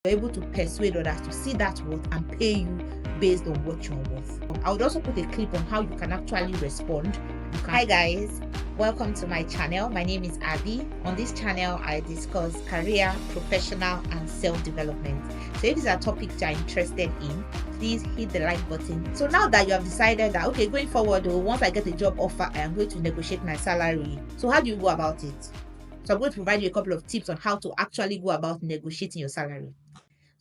you're able to persuade others to see that worth and pay you based on what you're worth. I would also put a clip on how you can actually respond. Hi guys, welcome to my channel. My name is Abby. On this channel, I discuss career, professional, and self-development. So if these are topics you're interested in, please hit the like button. So now that you have decided that, okay, going forward, once I get a job offer, I am going to negotiate my salary. So how do you go about it? So I'm going to provide you a couple of tips on how to actually go about negotiating your salary.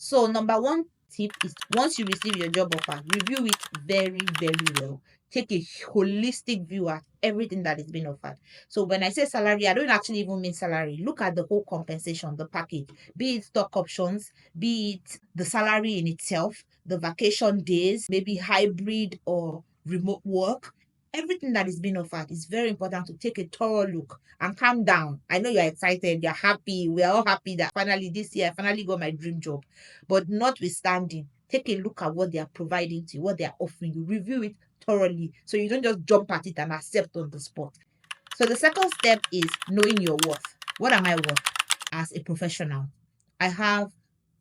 So number one tip is, once you receive your job offer, review it very, very well. Take a holistic view at everything that is being offered. So when I say salary, I don't actually even mean salary. Look at the whole compensation, the package, be it stock options, be it the salary in itself, the vacation days, maybe hybrid or remote work. Everything that is being offered is very important to take a thorough look and calm down. I know you're excited, you're happy. We're all happy that finally this year I finally got my dream job. But notwithstanding, take a look at what they are providing to you, what they are offering you. Review it thoroughly so you don't just jump at it and accept on the spot. So the second step is knowing your worth. What am I worth as a professional? I have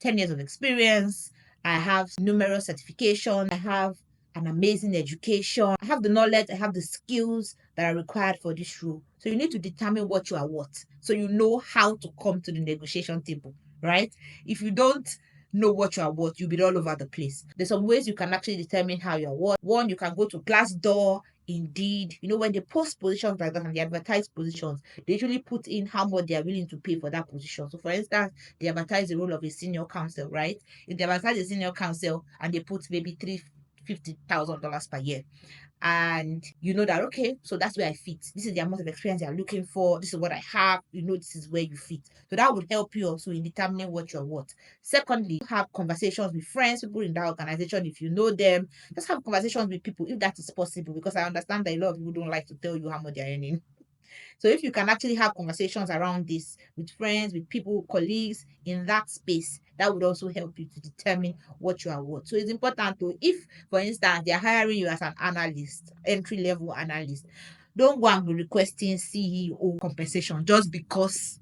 10 years of experience. I have numerous certifications. I have an amazing education. I have the knowledge. I have the skills that are required for this role. So you need to determine what you are worth. So you know how to come to the negotiation table, right? If you don't know what you are worth, you'll be all over the place. There's some ways you can actually determine how you're worth. One, you can go to Glassdoor, Indeed. When they post positions like that and they advertise positions, they usually put in how much they are willing to pay for that position. So, for instance, they advertise the role of a senior counsel, right? If they advertise a senior counsel and they put maybe $350,000 per year, and you know that, okay, so that's where I fit. This is the amount of experience you're looking for. This is what I have. This is where you fit. So that would help you also in determining what you're worth. Secondly, have conversations with friends, people in that organization. If you know them, just have conversations with people if that is possible, because I understand that a lot of people don't like to tell you how much they're earning. So if you can actually have conversations around this with friends, with people, colleagues in that space, that would also help you to determine what you are worth. So it's important to, if, for instance, they're hiring you as an analyst, entry-level analyst, don't go and be requesting CEO compensation just because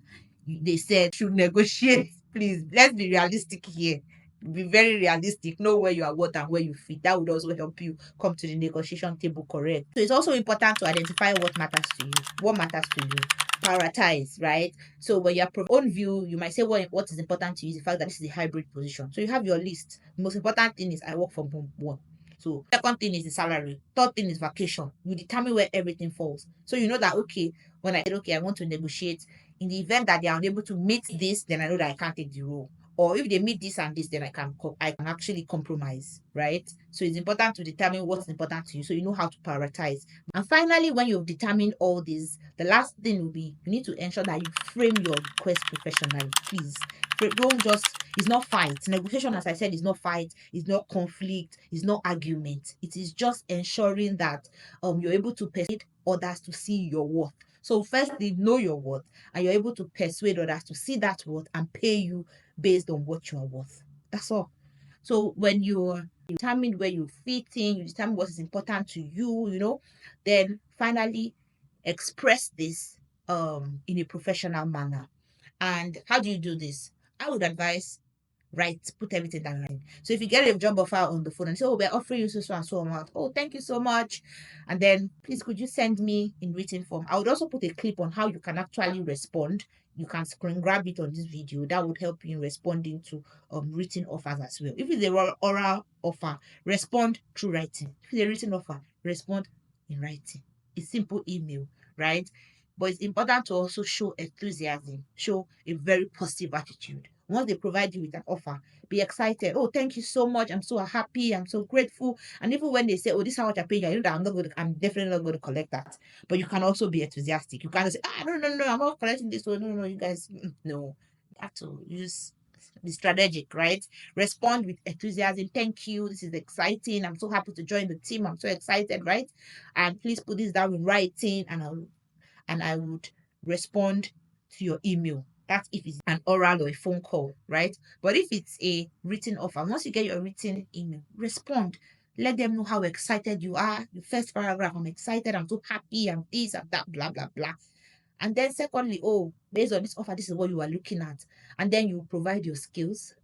they said should negotiate. Please, let's be realistic here. Be very realistic. Know where you are worth and where you fit. That would also help you come to the negotiation table correct. So it's also important to identify what matters to you. What matters to you? Prioritize, right? So when you have your own view, you might say what is important to you is the fact that this is a hybrid position. So you have your list. The most important thing is I work from home. One. So second thing is the salary. Third thing is vacation. You determine where everything falls. So you know that, okay, when I said, okay, I want to negotiate, in the event that they are unable to meet this, then I know that I can't take the role. Or if they meet this and this, then I can actually compromise, right? So it's important to determine what's important to you, so you know how to prioritize. And finally, when you've determined all this, the last thing will be, you need to ensure that you frame your request professionally. Please, don't just, it's not fight. Negotiation, as I said, is not fight, it's not conflict, it's not argument. It is just ensuring that you're able to persuade others to see your worth. So firstly, know your worth, and you're able to persuade others to see that worth and pay you based on what you are worth. That's all. So when you determine where you fit in, you determine what is important to you, then finally express this in a professional manner. And how do you do this? I would advise, put everything down line. So if you get a job offer on the phone and say, oh, we're offering you so and so amount, oh, thank you so much, and then please could you send me in written form. I would also put a clip on how you can actually respond. You can screen grab it on this video. That would help you in responding to written offers as well. If it's a oral offer, respond through writing. If it's a written offer, respond in writing. A simple email, right? But it's important to also show enthusiasm, show a very positive attitude. Once they provide you with an offer, be excited. Oh, thank you so much. I'm so happy. I'm so grateful. And even when they say, oh, this is how much I pay you, I know that I'm definitely not going to collect that. But you can also be enthusiastic. You can't say, no, I'm not collecting this one. No, you guys, no. You have to use be strategic, right? Respond with enthusiasm. Thank you. This is exciting. I'm so happy to join the team. I'm so excited, right? And please put this down in writing, and I would respond to your email. That's if it's an oral or a phone call, right? But if it's a written offer, once you get your written email, respond. Let them know how excited you are. The first paragraph, I'm excited, I'm so happy, I'm this, I'm that, blah, blah, blah. And then secondly, oh, based on this offer, this is what you are looking at. And then you provide your skills,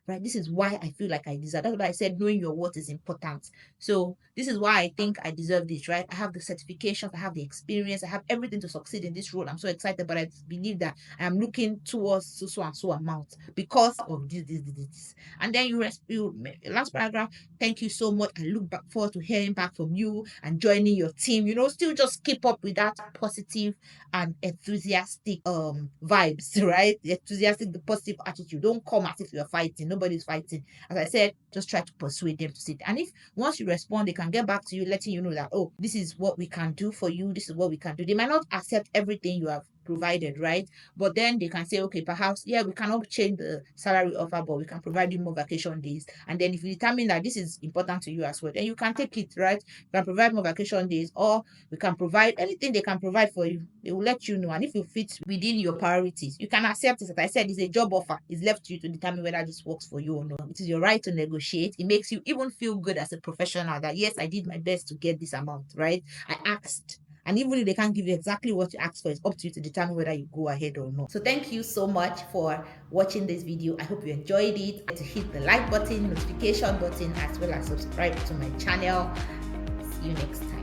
right? This is why I feel like I deserve. That's why I said knowing your worth is important. So this is why I think I deserve this, right? I have the certifications, I have the experience, I have everything to succeed in this role. I'm so excited, but I believe that I am looking towards so and so amount because of this. And then you last paragraph, thank you so much. I look back forward to hearing back from you and joining your team. Still just keep up with that positive and enthusiastic vibes, right? The enthusiastic, the positive attitude. Don't come as if you're fighting. Nobody's fighting. As I said, just try to persuade them to sit. And if once you respond, they can get back to you, letting you know that, oh, this is what we can do for you. This is what we can do. They might not accept everything you have provided, right? But then they can say, okay, perhaps, yeah, we cannot change the salary offer, but we can provide you more vacation days. And then if you determine that this is important to you as well, then you can take it, right? You can provide more vacation days, or we can provide anything they can provide for you. They will let you know. And if you fit within your priorities, you can accept it. As I said, it's a job offer. It's left to you to determine whether this works for you or not. It is your right to negotiate. It makes you even feel good as a professional that, yes, I did my best to get this amount, right? I asked. And even if they can't give you exactly what you asked for, it's up to you to determine whether you go ahead or not. So thank you so much for watching this video. I hope you enjoyed it. To hit the like button, notification button, as well as subscribe to my channel. See you next time.